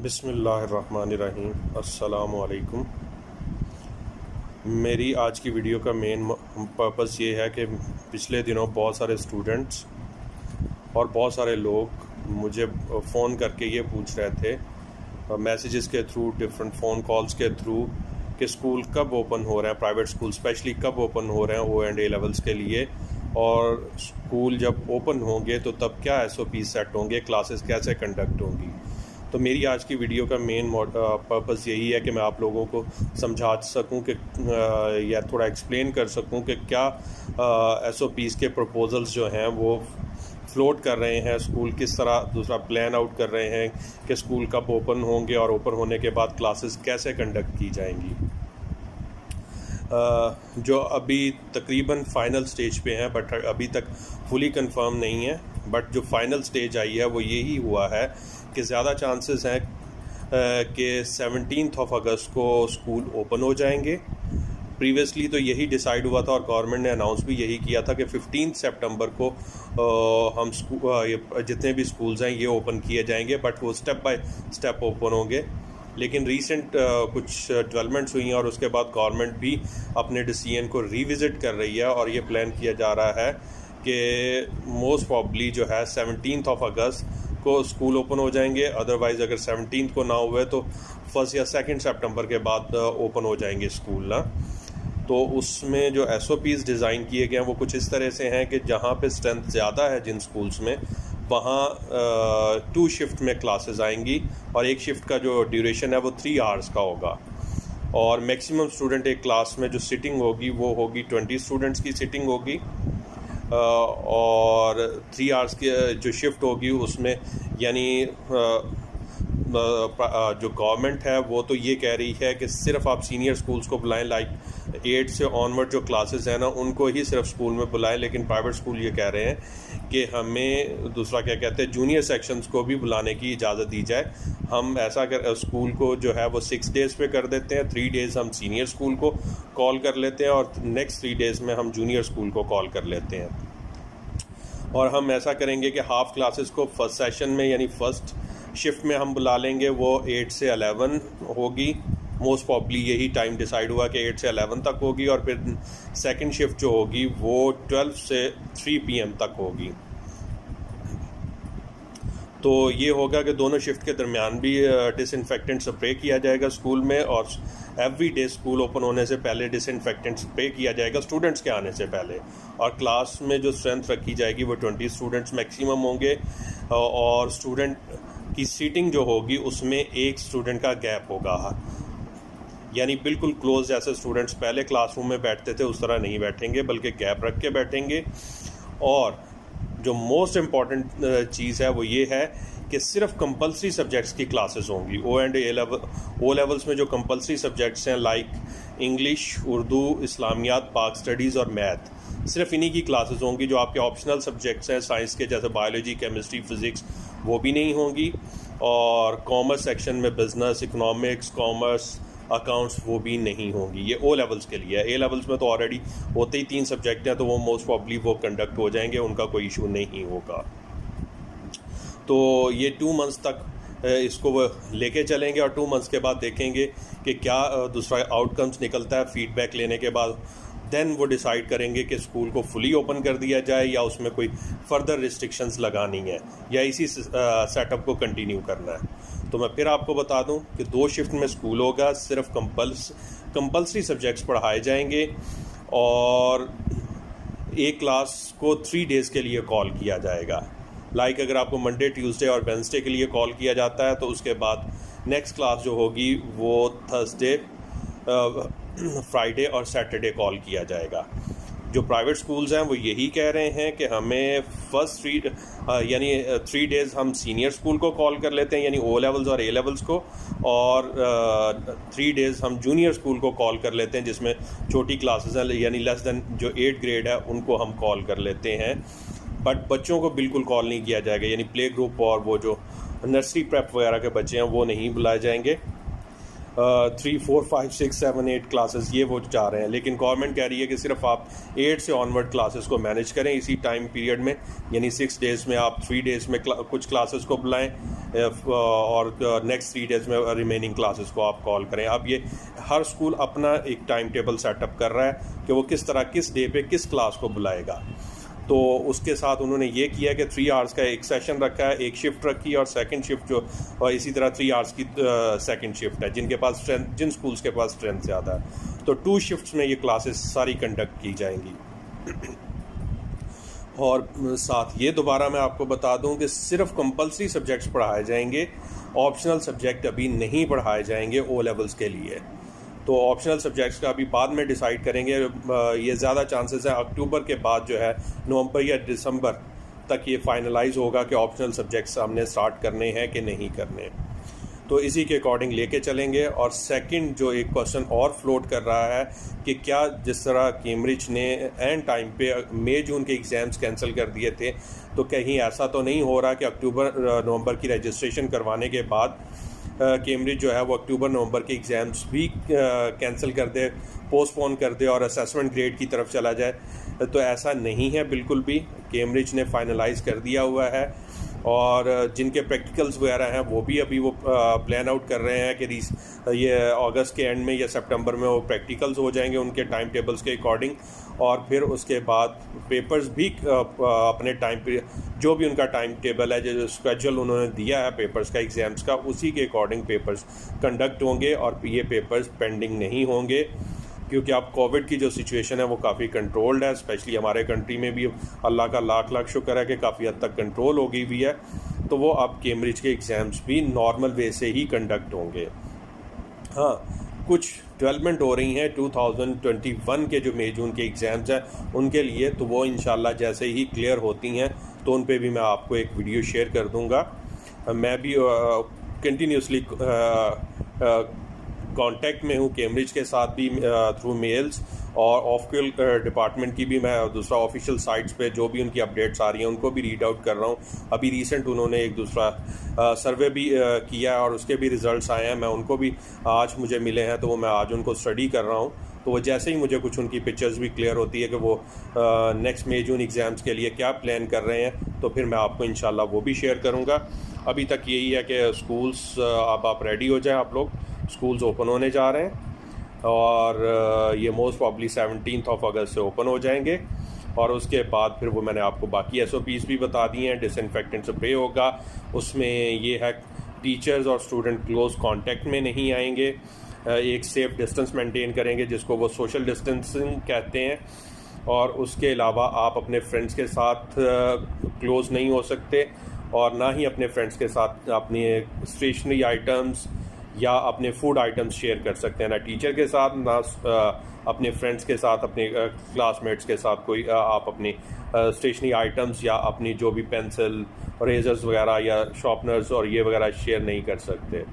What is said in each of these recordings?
बिस्मिल्लाहिर्रहमानिर्रहीम। अस्सलामु अलैकुम। मेरी आज की वीडियो का मेन पर्पस ये है कि पिछले दिनों बहुत सारे स्टूडेंट्स और बहुत सारे लोग मुझे फ़ोन करके ये पूछ रहे थे मैसेजेस के थ्रू, डिफरेंट फ़ोन कॉल्स के थ्रू, कि स्कूल कब ओपन हो रहे हैं, प्राइवेट स्कूल स्पेशली कब ओपन हो रहे हैं ओ एंड ए लेवल्स के लिए, और स्कूल जब ओपन होंगे तो तब क्या SOP सेट होंगे, क्लासेस कैसे कंडक्ट होंगी। तो मेरी आज की वीडियो का मेन पर्पस यही है कि मैं आप लोगों को समझा सकूं कि या थोड़ा एक्सप्लेन कर सकूं कि क्या SOPs के प्रपोजल्स जो हैं वो फ्लोट कर रहे हैं, स्कूल किस तरह दूसरा प्लान आउट कर रहे हैं कि स्कूल कब ओपन होंगे और ओपन होने के बाद क्लासेस कैसे कंडक्ट की जाएंगी। जो अभी तकरीबन फ़ाइनल स्टेज पे हैं, बट अभी तक फुली कंफर्म नहीं है, बट जो फ़ाइनल स्टेज आई है वो यही हुआ है कि ज़्यादा चांसेस हैं कि 17 अगस्त को स्कूल ओपन हो जाएंगे। प्रीवियसली तो यही डिसाइड हुआ था और गवर्नमेंट ने अनाउंस भी यही किया था कि 15 सितंबर को हम जितने भी स्कूल्स हैं ये ओपन किए जाएंगे, बट वो स्टेप बाय स्टेप ओपन होंगे। लेकिन रीसेंट कुछ डेवलपमेंट्स हुई हैं और उसके बाद गवर्नमेंट भी अपने डिसीजन को रिविज़िट कर रही है और ये प्लान किया जा रहा है कि मोस्ट प्रॉब्ली जो है 17 अगस्त को स्कूल ओपन हो जाएंगे। अदरवाइज़ अगर 17 को ना हुए तो 1 या 2 सितंबर के बाद ओपन हो जाएंगे स्कूल ना। तो उसमें जो SOPs डिज़ाइन किए गए हैं वो कुछ इस तरह से हैं कि जहाँ पे स्ट्रेंथ ज़्यादा है जिन स्कूल्स में, वहाँ 2 शिफ्ट में क्लासेस आएंगी और एक शिफ्ट का जो ड्यूरेशन है वो 3 आवर्स का होगा, और मैक्सिमम स्टूडेंट एक क्लास में जो सिटिंग होगी वो होगी 20 स्टूडेंट्स की सिटिंग होगी। और 3 आवर्स की जो शिफ्ट होगी उसमें यानी जो गवर्नमेंट है वो तो ये कह रही है कि सिर्फ आप सीनियर स्कूल्स को बुलाएं, लाइक 8 से ऑनवर्ड जो क्लासेस हैं ना उनको ही सिर्फ स्कूल में बुलाएं। लेकिन प्राइवेट स्कूल ये कह रहे हैं कि हमें दूसरा क्या कहते हैं, जूनियर सेक्शंस को भी बुलाने की इजाज़त दी जाए। हम ऐसा कर स्कूल को जो है वो 6 डेज़ पे कर देते हैं, 3 डेज़ हम सीनियर स्कूल को कॉल कर लेते हैं और नेक्स्ट 3 डेज़ में हम जूनियर स्कूल को कॉल कर लेते हैं। और हम ऐसा करेंगे कि हाफ़ क्लासेस को फर्स्ट सेशन में यानी फ़र्स्ट शिफ्ट में हम बुला लेंगे, वो 8 से 11 होगी। मोस्ट प्रॉब्ली यही टाइम डिसाइड हुआ कि 8 से 11 तक होगी, और फिर सेकंड शिफ्ट जो होगी वो 12 से 3 PM तक होगी। तो ये होगा कि दोनों शिफ्ट के दरमियान भी डिसइंफेक्टेंट स्प्रे किया जाएगा स्कूल में, और एवरी डे स्कूल ओपन होने से पहले डिसइंफेक्टेंट स्प्रे किया जाएगा स्टूडेंट्स के आने से पहले। और क्लास में जो स्ट्रेंथ रखी जाएगी वो 20 स्टूडेंट्स मैक्सिमम होंगे, और स्टूडेंट की सीटिंग जो होगी उसमें एक स्टूडेंट का गैप होगा, यानी बिल्कुल क्लोज जैसे स्टूडेंट्स पहले क्लासरूम में बैठते थे उस तरह नहीं बैठेंगे, बल्कि गैप रख के बैठेंगे। और जो मोस्ट इम्पॉर्टेंट चीज़ है वो ये है कि सिर्फ कंपलसरी सब्जेक्ट्स की क्लासेस होंगी। ओ लेवल्स में जो कंपलसरी सब्जेक्ट्स हैं लाइक इंग्लिश, उर्दू, इस्लामियात, पाक स्टडीज़ और मैथ, सिर्फ इन्हीं की क्लासेस होंगी। जो आपके ऑप्शनल सब्जेक्ट्स हैं साइंस के जैसे बायोलॉजी, केमिस्ट्री, फ़िज़िक्स, वो भी नहीं होंगी। और कॉमर्स सेक्शन में बिज़नेस, इकोनॉमिक्स, कॉमर्स, अकाउंट्स, वो भी नहीं होंगी। ये ओ लेवल्स के लिए है। ए लेवल्स में तो ऑलरेडी होते ही 3 सब्जेक्ट हैं, तो वो मोस्ट प्रॉब्ली वो कंडक्ट हो जाएंगे, उनका कोई इशू नहीं होगा। तो ये 2 मंथ्स तक इसको वो लेके चलेंगे और 2 मंथ्स के बाद देखेंगे कि क्या दूसरा आउटकम्स निकलता है। फीडबैक लेने के बाद देन वो डिसाइड करेंगे कि स्कूल को फुली ओपन कर दिया जाए या उसमें कोई फर्दर रिस्ट्रिक्शंस लगानी है या इसी सेटअप को कंटिन्यू करना है। तो मैं फिर आपको बता दूं कि 2 शिफ्ट में स्कूल होगा, सिर्फ कंपल्सरी सब्जेक्ट्स पढ़ाए जाएंगे, और एक क्लास को 3 डेज़ के लिए कॉल किया जाएगा। लाइक अगर आपको मंडे, ट्यूसडे और वेडनेसडे के लिए कॉल किया जाता है तो उसके बाद नेक्स्ट क्लास जो होगी वो थर्सडे, फ्राइडे और सैटरडे कॉल किया जाएगा। जो प्राइवेट स्कूल्स हैं वो यही कह रहे हैं कि हमें फर्स्ट 3 डेज़ हम सीनियर स्कूल को कॉल कर लेते हैं, यानी ओ लेवल्स और ए लेवल्स को, और 3 डेज़ हम जूनियर स्कूल को कॉल कर लेते हैं जिसमें छोटी क्लासेस हैं, यानी लेस दैन जो 8 ग्रेड है उनको हम कॉल कर लेते हैं। बट बच्चों को बिल्कुल कॉल नहीं किया जाएगा, यानी प्ले ग्रुप और वो जो नर्सरी प्रेप वगैरह के बच्चे हैं वो नहीं बुलाए जाएंगे। 3, 4, 5, 6, 7, 8 क्लासेस ये वो जा रहे हैं, लेकिन गवर्नमेंट कह रही है कि सिर्फ आप 8 से ऑनवर्ड क्लासेस को मैनेज करें इसी टाइम पीरियड में, यानी 6 डेज़ में आप 3 डेज़ में कुछ क्लासेस को बुलाएं और नेक्स्ट 3 डेज़ में रिमेनिंग क्लासेस को आप कॉल करें। अब ये हर स्कूल अपना एक टाइम टेबल सेटअप कर रहा है कि वो किस तरह किस डे पे किस क्लास को बुलाएगा। तो उसके साथ उन्होंने ये किया कि 3 आवर्स का एक सेशन रखा है, एक शिफ्ट रखी है, और सेकंड शिफ्ट जो और इसी तरह 3 आवर्स की सेकंड शिफ्ट है जिनके पास स्ट्रेंथ, जिन स्कूल्स के पास स्ट्रेंथ ज़्यादा है। तो 2 शिफ्ट्स में ये क्लासेस सारी कंडक्ट की जाएंगी। और साथ ये दोबारा मैं आपको बता दूं कि सिर्फ कंपलसरी सब्जेक्ट्स पढ़ाए जाएंगे, ऑप्शनल सब्जेक्ट अभी नहीं पढ़ाए जाएंगे ओ लेवल्स के लिए। तो ऑप्शनल सब्जेक्ट्स का अभी बाद में डिसाइड करेंगे। ये ज़्यादा चांसेस हैं अक्टूबर के बाद जो है नवंबर या दिसंबर तक ये फाइनलाइज होगा कि ऑप्शनल सब्जेक्ट्स हमने स्टार्ट करने हैं कि नहीं करने। तो इसी के अकॉर्डिंग लेके चलेंगे। और सेकंड जो एक क्वेश्चन और फ्लोट कर रहा है कि क्या जिस तरह कैम्ब्रिज ने एंड टाइम पे मई जून के एग्ज़ाम्स कैंसिल कर दिए थे, तो कहीं ऐसा तो नहीं हो रहा कि अक्टूबर नवंबर की रजिस्ट्रेशन करवाने के बाद कैम्ब्रिज जो है वो अक्टूबर नवंबर के एग्ज़ाम्स भी कैंसिल कर दे, पोस्टपोन कर दे और असेसमेंट ग्रेड की तरफ चला जाए। तो ऐसा नहीं है बिल्कुल भी। कैम्ब्रिज ने फाइनलाइज कर दिया हुआ है और जिनके प्रैक्टिकल्स वगैरह हैं वो भी अभी वो प्लान आउट कर रहे हैं कि ये अगस्त के एंड में या सितंबर में वो प्रैक्टिकल्स हो जाएंगे उनके टाइम टेबल्स के अकॉर्डिंग। और फिर उसके बाद पेपर्स भी अपने टाइम पे जो भी उनका टाइम टेबल है, जो स्केड्यूल उन्होंने दिया है पेपर्स का, एग्ज़ाम्स का, उसी के अकॉर्डिंग पेपर्स कंडक्ट होंगे और ये पेपर्स पेंडिंग नहीं होंगे। क्योंकि अब कोविड की जो सिचुएशन है वो काफ़ी कंट्रोल्ड है, स्पेशली हमारे कंट्री में भी अल्लाह का लाख लाख शुक्र है कि काफ़ी हद तक कंट्रोल हो गई हुई है। तो वो अब कैम्ब्रिज के एग्ज़ाम्स भी नॉर्मल वे से ही कंडक्ट होंगे। हाँ, कुछ डेवलपमेंट हो रही हैं 2021 के जो मई जून के एग्ज़ाम्स हैं उनके लिए, तो वो इंशाल्लाह जैसे ही क्लियर होती हैं तो उन पे भी मैं आपको एक वीडियो शेयर कर दूंगा। मैं भी कंटिन्यूसली कांटेक्ट में हूँ कैम्ब्रिज के साथ भी थ्रू मेल्स, और ऑफिशियल डिपार्टमेंट की भी मैं दूसरा ऑफिशियल साइट्स पे जो भी उनकी अपडेट्स आ रही हैं उनको भी रीड आउट कर रहा हूँ। अभी रिसेंट उन्होंने एक दूसरा सर्वे भी किया है और उसके भी रिज़ल्ट्स आए हैं, मैं उनको भी आज मुझे मिले हैं, तो वो मैं आज उनको स्टडी कर रहा हूँ। तो वो जैसे ही मुझे कुछ उनकी पिक्चर्स भी क्लियर होती है कि वो नेक्स्ट मई जून एग्ज़ाम्स के लिए क्या प्लान कर रहे हैं, तो फिर मैं आपको इंशाल्लाह वो भी शेयर करूँगा। अभी तक यही है कि स्कूल्स अब आप रेडी हो जाएं, आप लोग स्कूल्स ओपन होने जा रहे हैं और ये मोस्ट प्रॉब्ली 17 अगस्त से ओपन हो जाएंगे। और उसके बाद फिर वो मैंने आपको बाकी SOPs भी बता दिए हैं। डिसइंफेक्टेंट स्प्रे होगा, उसमें ये है टीचर्स और स्टूडेंट क्लोज कांटेक्ट में नहीं आएंगे, एक सेफ़ डिस्टेंस मेंटेन करेंगे जिसको वो सोशल डिस्टेंसिंग कहते हैं। और उसके अलावा आप अपने फ्रेंड्स के साथ क्लोज़ नहीं हो सकते और ना ही अपने फ्रेंड्स के साथ अपनी स्टेशनरी आइटम्स या अपने फूड आइटम्स शेयर कर सकते हैं, ना टीचर के साथ, ना अपने फ्रेंड्स के साथ, अपने क्लासमेट्स के साथ कोई आप अपनी स्टेशनरी आइटम्स या अपनी जो भी पेंसिल, रेजर्स वगैरह या शार्पनर्स और ये वगैरह शेयर नहीं कर सकते।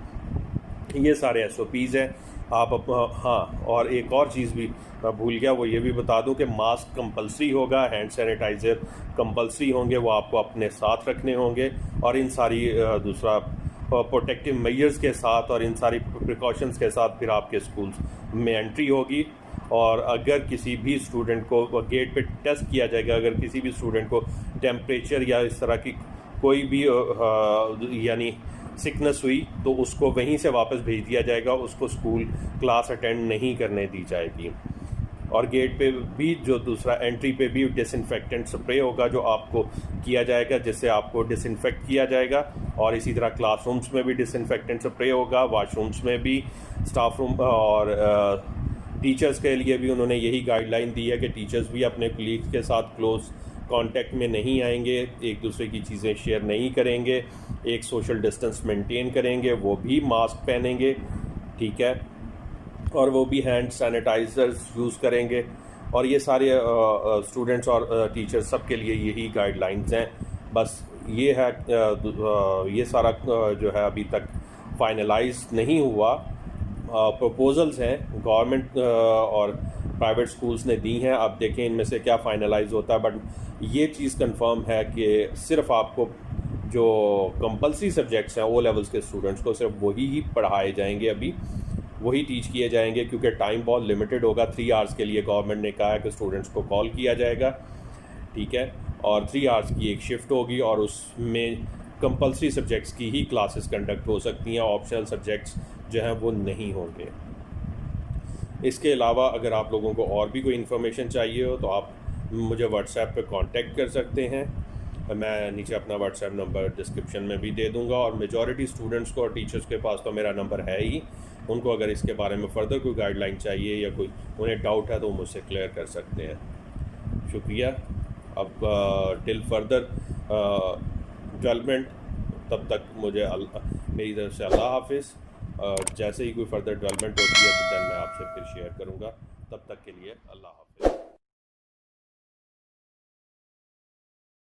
ये सारे SOPs हैं आप हाँ, और एक और चीज़ भी मैं भूल गया, वो ये भी बता दूं कि मास्क कंपलसरी होगा, हैंड सैनिटाइज़र कंपलसरी होंगे, वो आपको अपने साथ रखने होंगे। और इन सारी दूसरा प्रोटेक्टिव मेजर्स के साथ और इन सारी प्रिकॉशंस के साथ फिर आपके स्कूल में एंट्री होगी। और अगर किसी भी स्टूडेंट को गेट पे टेस्ट किया जाएगा, अगर किसी भी स्टूडेंट को टेम्परेचर या इस तरह की कोई भी यानी सिकनेस हुई तो उसको वहीं से वापस भेज दिया जाएगा, उसको स्कूल क्लास अटेंड नहीं करने दी जाएगी। और गेट पे भी जो दूसरा एंट्री पे भी डिसइंफेक्टेंट स्प्रे होगा जो आपको किया जाएगा, जिससे आपको डिसइंफेक्ट किया जाएगा। और इसी तरह क्लासरूम्स में भी डिसइंफेक्टेंट स्प्रे होगा, वॉशरूम्स में भी, स्टाफ रूम और टीचर्स के लिए भी उन्होंने यही गाइडलाइन दी है कि टीचर्स भी अपने कलीग्स के साथ क्लोज कांटेक्ट में नहीं आएंगे, एक दूसरे की चीज़ें शेयर नहीं करेंगे, एक सोशल डिस्टेंस मेंटेन करेंगे, वो भी मास्क पहनेंगे, ठीक है, और वो भी हैंड सैनिटाइजर्स यूज़ करेंगे। और ये सारे स्टूडेंट्स और टीचर्स सब के लिए यही गाइडलाइंस हैं। बस ये है ये सारा जो है अभी तक फाइनलाइज नहीं हुआ, प्रपोजल्स हैं गवर्नमेंट और प्राइवेट स्कूल्स ने दी हैं। अब देखें इनमें से क्या फाइनलाइज होता है। बट ये चीज़ कंफर्म है कि सिर्फ आपको जो कंपलसरी सब्जेक्ट्स हैं ओ लेवल्स के स्टूडेंट्स को सिर्फ वही ही पढ़ाए जाएंगे अभी, वही टीच किए जाएंगे, क्योंकि टाइम बहुत लिमिटेड होगा। 3 आवर्स के लिए गवर्नमेंट ने कहा है कि स्टूडेंट्स को कॉल किया जाएगा, ठीक है, और 3 आवर्स की एक शिफ्ट होगी और उसमें कंपलसरी सब्जेक्ट्स की ही क्लासेस कंडक्ट हो सकती हैं, ऑप्शनल सब्जेक्ट्स जो हैं वो नहीं होंगे। इसके अलावा अगर आप लोगों को और भी कोई इन्फॉर्मेशन चाहिए हो तो आप मुझे व्हाट्सएप पे कांटेक्ट कर सकते हैं। मैं नीचे अपना व्हाट्सएप नंबर डिस्क्रिप्शन में भी दे दूंगा, और मेजॉरिटी स्टूडेंट्स को और टीचर्स के पास तो मेरा नंबर है ही। उनको अगर इसके बारे में फ़र्दर कोई गाइडलाइन चाहिए या कोई उन्हें डाउट है तो मुझसे क्लियर कर सकते हैं। शुक्रिया। अब टिल फर्दर डेवलपमेंट, तब तक मुझे मेरी तरफ से अल्लाह हाफिज़। जैसे ही कोई फर्दर डेवलपमेंट होती है तो दैन मैं आपसे फिर शेयर करूँगा। तब तक के लिए अल्लाह हाफिज़।